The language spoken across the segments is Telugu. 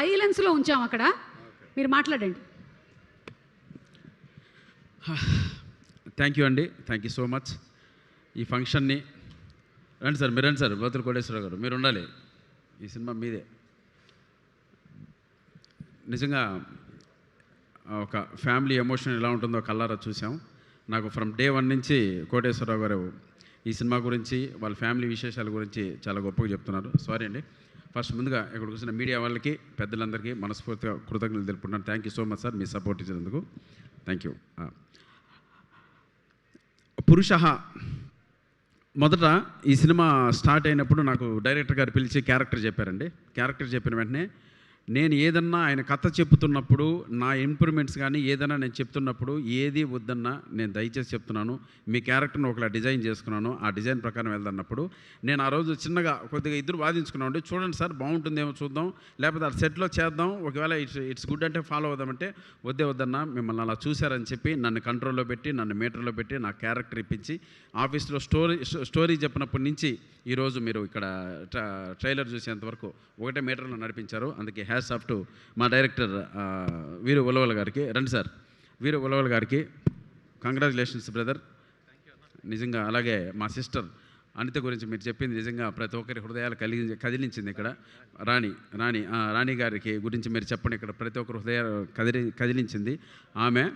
సైలెన్స్లో ఉంచాం అక్కడ. మీరు మాట్లాడండి. థ్యాంక్ యూ అండి, థ్యాంక్ యూ సో మచ్. ఈ ఫంక్షన్ని రండి సార్, మీరు రండి సార్. బోతుల కోటేశ్వరరావు గారు మీరు ఉండాలి, ఈ సినిమా మీదే. నిజంగా ఒక ఫ్యామిలీ ఎమోషన్ ఎలా ఉంటుందో కల్లారా చూసాం. నాకు ఫ్రమ్ డే 1 నుంచి కోటేశ్వరరావు గారు ఈ సినిమా గురించి, వాళ్ళ ఫ్యామిలీ విశేషాల గురించి చాలా గొప్పగా చెప్తున్నారు. సారీ అండి. ఫస్ట్ ముందుగా ఇక్కడ కూర్చున్న మీడియా వాళ్ళకి, పెద్దలందరికీ మనస్ఫూర్తిగా కృతజ్ఞతలు తెలుపుకుంటున్నాను. Thank you so much sir, me support ఇచ్చినందుకు థ్యాంక్ యూ. పురుషః మొదట ఈ సినిమా స్టార్ట్ అయినప్పుడు నాకు డైరెక్టర్ గారు పిలిచి క్యారెక్టర్ చెప్పారండి. క్యారెక్టర్ చెప్పిన వెంటనే నేను ఏదన్నా ఆయన కథ చెప్తున్నప్పుడు, నా ఇంప్రూవ్మెంట్స్ కానీ ఏదైనా నేను చెప్తున్నప్పుడు ఏది వద్దన్నా నేను దయచేసి చెప్తున్నాను, మీ క్యారెక్టర్ని ఒకలా డిజైన్ చేసుకున్నాను, ఆ డిజైన్ ప్రకారం వెళ్తున్నప్పుడు నేను ఆ రోజు చిన్నగా కొద్దిగా ఇద్దరు వాదించుకున్నామండి. చూడండి సార్ బాగుంటుందేమో చూద్దాం, లేకపోతే అది సెట్లో చేద్దాం, ఒకవేళ ఇట్స్ గుడ్ అంటే ఫాలో అవుదామంటే వద్దన్నా మిమ్మల్ని అలా చూశారని చెప్పి నన్ను కంట్రోల్లో పెట్టి, నన్ను మీటర్లో పెట్టి, నా క్యారెక్టర్ ఇప్పించి ఆఫీస్లో స్టోరీ చెప్పినప్పటి నుంచి ఈరోజు మీరు ఇక్కడ ట్రైలర్ చూసేంతవరకు ఒకటే మీటర్లో నడిపించారు. అందుకే హ్యాట్స్ ఆఫ్ టు మా డైరెక్టర్ వీరు ఉలవల గారికి. రండి సార్, వీరు ఉలవల గారికి కంగ్రాచులేషన్స్ బ్రదర్. నిజంగా అలాగే మా సిస్టర్ అనిత గురించి మీరు చెప్పింది నిజంగా ప్రతి ఒక్కరి హృదయాలు కదిలించింది. ఇక్కడ రాణి గారికి గురించి మీరు చెప్పండి. ఇక్కడ ప్రతి ఒక్కరి హృదయాలు కదిలించింది. ఆమె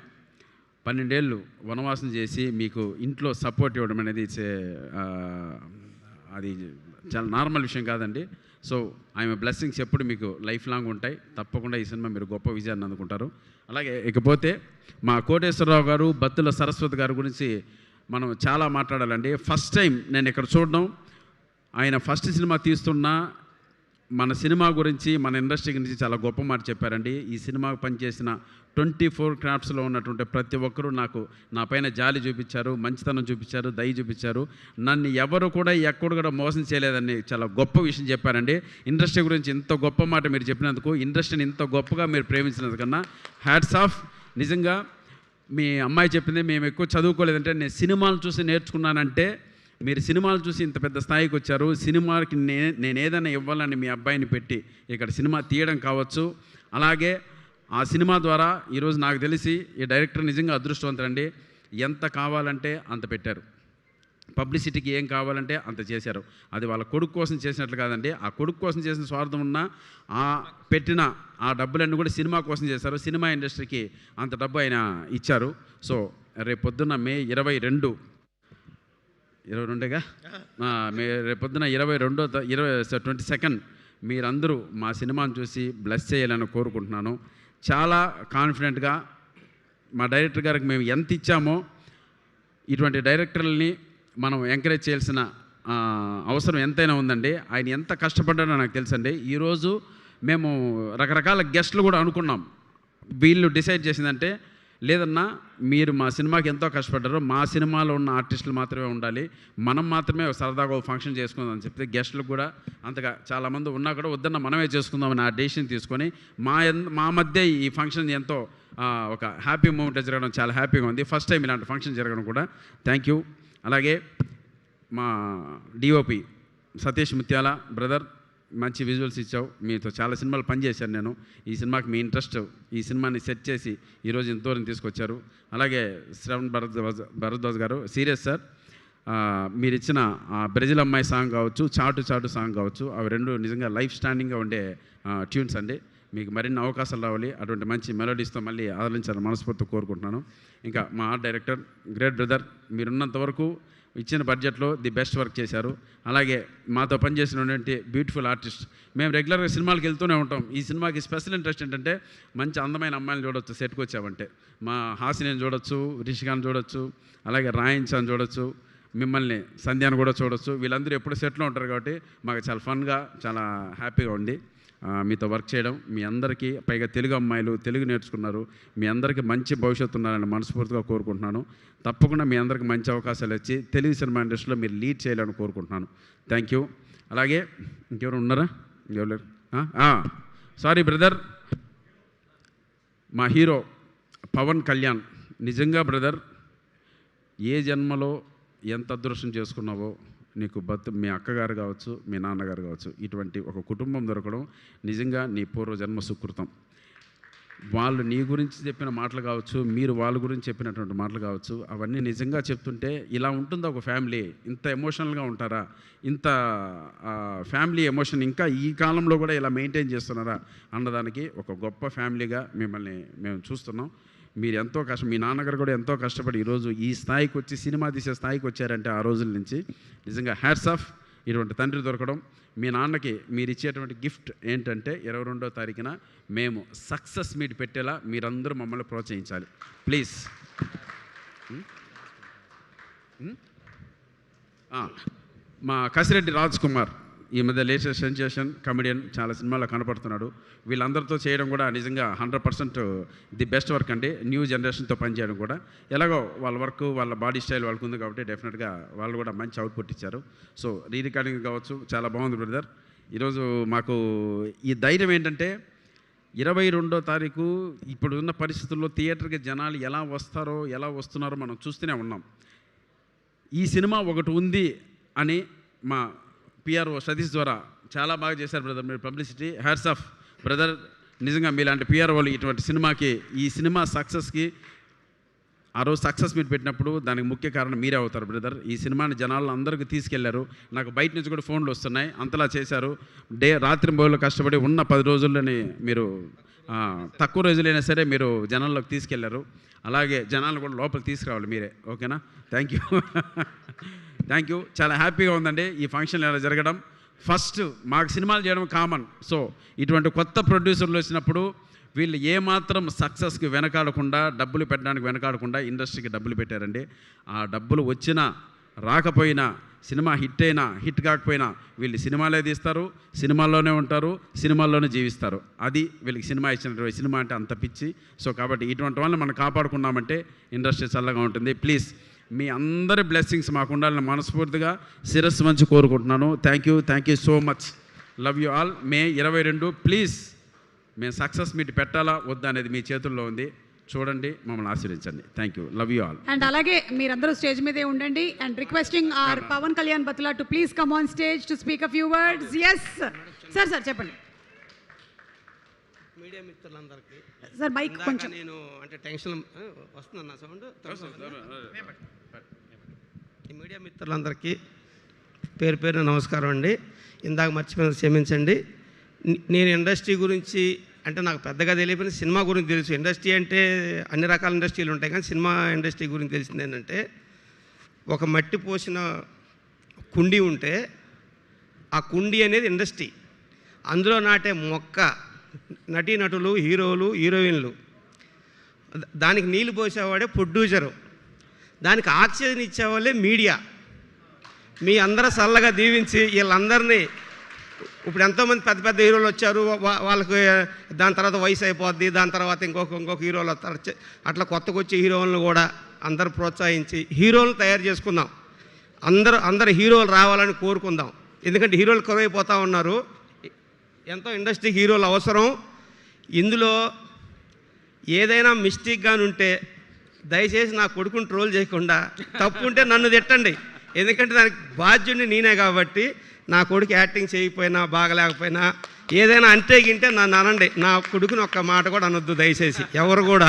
12 ఏళ్ళు వనవాసం చేసి మీకు ఇంట్లో సపోర్ట్ ఇవ్వడం అనేది అది చాలా నార్మల్ విషయం కాదండి. సో ఆమె బ్లెస్సింగ్స్ ఎప్పుడు మీకు లైఫ్ లాంగ్ ఉంటాయి. తప్పకుండా ఈ సినిమా మీరు గొప్ప విజయాన్ని అందుకుంటారు. అలాగే ఇకపోతే మా కోటేశ్వరరావు గారు, బత్తుల సరస్వతి గారి గురించి మనం చాలా మాట్లాడాలండి. ఫస్ట్ టైం నేను ఇక్కడ చూడడం, ఆయన ఫస్ట్ సినిమా తీస్తున్నా మన సినిమా గురించి, మన ఇండస్ట్రీ గురించి చాలా గొప్ప మాట చెప్పారండి. ఈ సినిమాకు పనిచేసిన 24 క్రాఫ్ట్స్లో ఉన్నటువంటి ప్రతి ఒక్కరూ నా పైన జాలి చూపించారు, మంచితనం చూపించారు, దయ చూపించారు. నన్ను ఎవరు కూడా ఎక్కడ కూడా మోసం చేయలేదని చాలా గొప్ప విషయం చెప్పారండి. ఇండస్ట్రీ గురించి ఇంత గొప్ప మాట మీరు చెప్పినందుకు, ఇండస్ట్రీని ఇంత గొప్పగా మీరు ప్రేమించినందుకన్నా హ్యాట్స్ ఆఫ్. నిజంగా మీ అమ్మాయి చెప్పింది, మేము ఎక్కువ చదువుకోలేదంటే నేను సినిమాలు చూసి నేర్చుకున్నానంటే, మీరు సినిమాలు చూసి ఇంత పెద్ద స్థాయికి వచ్చారు. సినిమాకి నేను ఏదైనా ఇవ్వాలని మీ అబ్బాయిని పెట్టి ఇక్కడ సినిమా తీయడం కావచ్చు. అలాగే ఆ సినిమా ద్వారా ఈరోజు నాకు తెలిసి ఈ డైరెక్టర్ నిజంగా అదృష్టవంతుడండి. ఎంత కావాలంటే అంత పెట్టారు, పబ్లిసిటీకి ఏం కావాలంటే అంత చేశారు. అది వాళ్ళ కొడుకు కోసం చేసినట్లు కాదండి. ఆ కొడుకు కోసం చేసిన స్వార్థం ఉన్నా ఆ పెట్టిన ఆ డబ్బులన్నీ కూడా సినిమా కోసం చేశారు. సినిమా ఇండస్ట్రీకి అంత డబ్బు ఆయన ఇచ్చారు. సో రేపు పొద్దున్న మే 22గా రేపు పొద్దున 22 మీరందరూ మా సినిమాను చూసి బ్లెస్ చేయాలని కోరుకుంటున్నాను. చాలా కాన్ఫిడెంట్గా మా డైరెక్టర్ గారికి మేము ఎంత ఇచ్చామో ఇటువంటి డైరెక్టర్లని మనం ఎంకరేజ్ చేయాల్సిన అవసరం ఎంతైనా ఉందండి. ఆయన ఎంత కష్టపడ్డాడో నాకు తెలుసండి. ఈరోజు మేము రకరకాల గెస్ట్లు కూడా అనుకున్నాం. వీళ్ళు డిసైడ్ చేసిందంటే, లేదన్నా మీరు మా సినిమాకి ఎంతో కష్టపడ్డారు, మా సినిమాలో ఉన్న ఆర్టిస్టులు మాత్రమే ఉండాలి, మనం మాత్రమే సరదాగా ఫంక్షన్ చేసుకుందాం అని చెప్తే గెస్టులకు కూడా అంతగా చాలామంది ఉన్నా కూడా వద్దన్న మనమే చేసుకుందామని ఆ డెసిషన్ తీసుకొని మా మధ్య ఈ ఫంక్షన్ ఎంతో ఒక హ్యాపీ మూమెంట్ జరగడం చాలా హ్యాపీగా ఉంది. ఫస్ట్ టైం ఇలాంటి ఫంక్షన్ జరగడం కూడా థ్యాంక్ యూ. అలాగే మా డిఓపి సతీష్ ముత్యాల బ్రదర్, మంచి విజువల్స్ ఇచ్చావు. మీతో చాలా సినిమాలు పనిచేశాను నేను. ఈ సినిమాకి మీ ఇంట్రెస్ట్, ఈ సినిమాని సెట్ చేసి ఈరోజు ఇంత దూరం తీసుకొచ్చారు. అలాగే శ్రవణ్ భరద్వాజ్ గారు, సీరియస్ సార్, మీరు ఇచ్చిన బ్రెజిల్ అమ్మాయి సాంగ్ కావచ్చు, చాటు చాటు సాంగ్ కావచ్చు, అవి రెండు నిజంగా లైఫ్ స్టాండింగ్గా ఉండే ట్యూన్స్ అండి. మీకు మరిన్ని అవకాశాలు రావాలి, అటువంటి మంచి మెలోడీస్తో మళ్ళీ ఆదరించాలని మనస్ఫూర్తిగా కోరుకుంటున్నాను. ఇంకా మా ఆర్ట్ డైరెక్టర్ గ్రేట్ బ్రదర్, మీరున్నంత వరకు ఇచ్చిన బడ్జెట్లో ది బెస్ట్ వర్క్ చేశారు. అలాగే మాతో పనిచేసినటువంటి బ్యూటిఫుల్ ఆర్టిస్ట్, మేము రెగ్యులర్గా సినిమాలకు వెళ్తూనే ఉంటాం. ఈ సినిమాకి స్పెషల్ ఇంట్రెస్ట్ ఏంటంటే మంచి అందమైన అమ్మాయిని చూడొచ్చు, సెట్కి వచ్చామంటే. మా హాసిని చూడొచ్చు, రిషికాని చూడొచ్చు, అలాగే రాయించాన్ని చూడొచ్చు, మిమ్మల్ని సంధ్యాన్ని కూడా చూడొచ్చు. వీళ్ళందరూ ఎప్పుడు సెట్లో ఉంటారు కాబట్టి మాకు చాలా ఫన్గా, చాలా హ్యాపీగా ఉంది మీతో వర్క్ చేయడం. మీ అందరికీ, పైగా తెలుగు అమ్మాయిలు తెలుగు నేర్చుకున్నారు, మీ అందరికీ మంచి భవిష్యత్తు ఉన్నారని మనస్ఫూర్తిగా కోరుకుంటున్నాను. తప్పకుండా మీ అందరికీ మంచి అవకాశాలు వచ్చి తెలుగు సినిమా ఇండస్ట్రీలో మీరు లీడ్ చేయాలని కోరుకుంటున్నాను. Thank you. అలాగే ఇంకెవరు ఉన్నారా? ఇంకెవరు? సారీ బ్రదర్, మా హీరో పవన్ కళ్యాణ్, నిజంగా బ్రదర్ ఏ జన్మలో ఎంత అదృష్టం చేసుకున్నావో నీకు మీ అక్కగారు కావచ్చు, మీ నాన్నగారు కావచ్చు, ఇటువంటి ఒక కుటుంబం దొరకడం నిజంగా నీ పూర్వజన్మ సుకృతం. వాళ్ళు నీ గురించి చెప్పిన మాటలు కావచ్చు, మీరు వాళ్ళ గురించి చెప్పినటువంటి మాటలు కావచ్చు, అవన్నీ నిజంగా చెప్తుంటే ఇలా ఉంటుందా ఒక ఫ్యామిలీ? ఇంత ఎమోషనల్గా ఉంటారా? ఇంత ఫ్యామిలీ ఎమోషన్ ఇంకా ఈ కాలంలో కూడా ఇలా మెయింటైన్ చేస్తున్నారా అన్నదానికి ఒక గొప్ప ఫ్యామిలీగా మిమ్మల్ని మేము చూస్తున్నాం. మీరు ఎంతో మీ నాన్నగారు కూడా ఎంతో కష్టపడి ఈరోజు ఈ స్థాయికి వచ్చి సినిమా తీసే స్థాయికి వచ్చారంటే ఆ రోజుల నుంచి నిజంగా హ్యాట్స్ ఆఫ్. ఇటువంటి తండ్రి దొరకడం. మీ నాన్నకి మీరు ఇచ్చేటువంటి గిఫ్ట్ ఏంటంటే 22వ తారీఖున మేము సక్సెస్ మీట్ పెట్టేలా మీరందరూ మమ్మల్ని ప్రోత్సహించాలి ప్లీజ్. మా కసిరెడ్డి రాజ్ కుమార్ ఈ మధ్య లేటెస్ట్ సెన్సేషన్ కమెడియన్, చాలా సినిమాల్లో కనపడుతున్నాడు. వీళ్ళందరితో చేయడం కూడా నిజంగా 100% ది బెస్ట్ వర్క్ అండి. న్యూ జనరేషన్తో పనిచేయడం కూడా ఎలాగో వాళ్ళ వర్క్, వాళ్ళ బాడీ స్టైల్ వాళ్ళకు ఉంది కాబట్టి డెఫినెట్గా వాళ్ళు కూడా మంచి అవుట్పుట్ ఇచ్చారు. సో రికార్డింగ్ కావచ్చు చాలా బాగుంది బ్రదర్. ఈరోజు మాకు ఈ ధైర్యం ఏంటంటే 22వ తారీఖు ఇప్పుడున్న పరిస్థితుల్లో థియేటర్కి జనాలు ఎలా వస్తారో ఎలా వస్తున్నారో మనం చూస్తూనే ఉన్నాం. ఈ సినిమా ఒకటి ఉంది అని మా పిఆర్ఓ సతీష్ ద్వారా చాలా బాగా చేశారు బ్రదర్. మీరు పబ్లిసిటీ హ్యాట్స్ ఆఫ్ బ్రదర్. నిజంగా మీలాంటి పిఆర్ఓలు ఇటువంటి సినిమాకి, ఈ సినిమా సక్సెస్కి ఆ రోజు సక్సెస్ మీట్ పెట్టినప్పుడు దానికి ముఖ్య కారణం మీరే అవుతారు బ్రదర్. ఈ సినిమాని జనాలను అందరికీ తీసుకెళ్లారు. నాకు బయట నుంచి కూడా ఫోన్లు వస్తున్నాయి, అంతలా చేశారు. రాత్రి బోళ్ళు కష్టపడి ఉన్న 10 రోజుల్లోని మీరు తక్కువ రోజులైనా సరే మీరు జనాల్లోకి తీసుకెళ్లారు. అలాగే జనాలను కూడా లోపలికి తీసుకురావాలి మీరే. ఓకేనా? Thank you. చాలా హ్యాపీగా ఉందండి ఈ ఫంక్షన్ ఇలా జరగడం. ఫస్ట్ మాకు సినిమాలు చేయడం కామన్. సో ఇటువంటి కొత్త ప్రొడ్యూసర్లు వచ్చినప్పుడు వీళ్ళు ఏమాత్రం సక్సెస్కి వెనకాడకుండా, డబ్బులు పెట్టడానికి వెనకాడకుండా ఇండస్ట్రీకి డబ్బులు పెట్టారండి. ఆ డబ్బులు వచ్చినా రాకపోయినా, సినిమా హిట్ అయినా హిట్ కాకపోయినా వీళ్ళు సినిమాలే తీస్తారు, సినిమాల్లోనే ఉంటారు, సినిమాల్లోనే జీవిస్తారు. అది వీళ్ళకి సినిమా ఇచ్చినటువంటి సినిమా అంటే అంత పిచ్చి. సో కాబట్టి ఇటువంటి వాళ్ళని మనం కాపాడుకున్నామంటే ఇండస్ట్రీ చల్లగా ఉంటుంది. ప్లీజ్ మీ అందరి బ్లెస్సింగ్స్ మాకు ఉండాలని మనస్ఫూర్తిగా శిరస్సు మంచి కోరుకుంటున్నాను. Thank you so much. Love you all. May 22 please మేము సక్సెస్ మీట్ పెట్టాలా వద్దా అనేది మీ చేతుల్లో ఉంది. చూడండి, మమ్మల్ని ఆశీర్వదించండి. Thank you. Love you all. And అలాగే మీరందరూ స్టేజ్ మీదే ఉండండి. And requesting our Pawan Kalyan బత్లా to please come on stage to speak a few words. Yes sir చెప్పండి. మీడియా మిత్రులందరికీ సార్ మైక్ కొంచెం నేను అంటే టెన్షన్ వస్తుందన్న సౌండ్. ఈ మీడియా మిత్రులందరికీ పేరు నమస్కారం అండి. ఇందాక మర్చిపోయిన క్షమించండి. నేను ఇండస్ట్రీ గురించి అంటే నాకు పెద్దగా తెలియకపోయినా సినిమా గురించి తెలుసు. ఇండస్ట్రీ అంటే అన్ని రకాల ఇండస్ట్రీలు ఉంటాయి, కానీ సినిమా ఇండస్ట్రీ గురించి తెలిసింది ఏంటంటే, ఒక మట్టి పోసిన కుండీ ఉంటే ఆ కుండీ అనేది ఇండస్ట్రీ. అందులో నాటే మొక్క నటీనటులు, హీరోలు, హీరోయిన్లు. దానికి నీళ్ళు పోసేవాడే ప్రొడ్యూసరు, దానికి ఆక్సిజన్ ఇచ్చేవాళ్ళే మీడియా. మీ అందరూ చల్లగా దీవించి వీళ్ళందరినీ, ఇప్పుడు ఎంతోమంది పెద్ద పెద్ద హీరోలు వచ్చారు, వాళ్ళకి దాని తర్వాత వయసు అయిపోద్ది, దాని తర్వాత ఇంకొక హీరోలు వస్తారు. అట్లా కొత్తగా వచ్చే హీరోలను కూడా అందరూ ప్రోత్సహించి హీరోలను తయారు చేసుకుందాం. అందరు హీరోలు రావాలని కోరుకుందాం. ఎందుకంటే హీరోలు కరువైపోతూ ఉన్నారు. ఎంతో ఇండస్ట్రీ హీరోలు అవసరం. ఇందులో ఏదైనా మిస్టేక్గాని ఉంటే దయచేసి నా కొడుకుని ట్రోల్ చేయకుండా, తప్పు ఉంటే నన్ను తిట్టండి. ఎందుకంటే దానికి బాధ్యుడిని నేనే కాబట్టి. నా కొడుకు యాక్టింగ్ చేయకపోయినా, బాగలేకపోయినా, ఏదైనా అంటే గింటే నన్ను అనండి. నా కొడుకుని ఒక్క మాట కూడా అనొద్దు దయచేసి ఎవరు కూడా.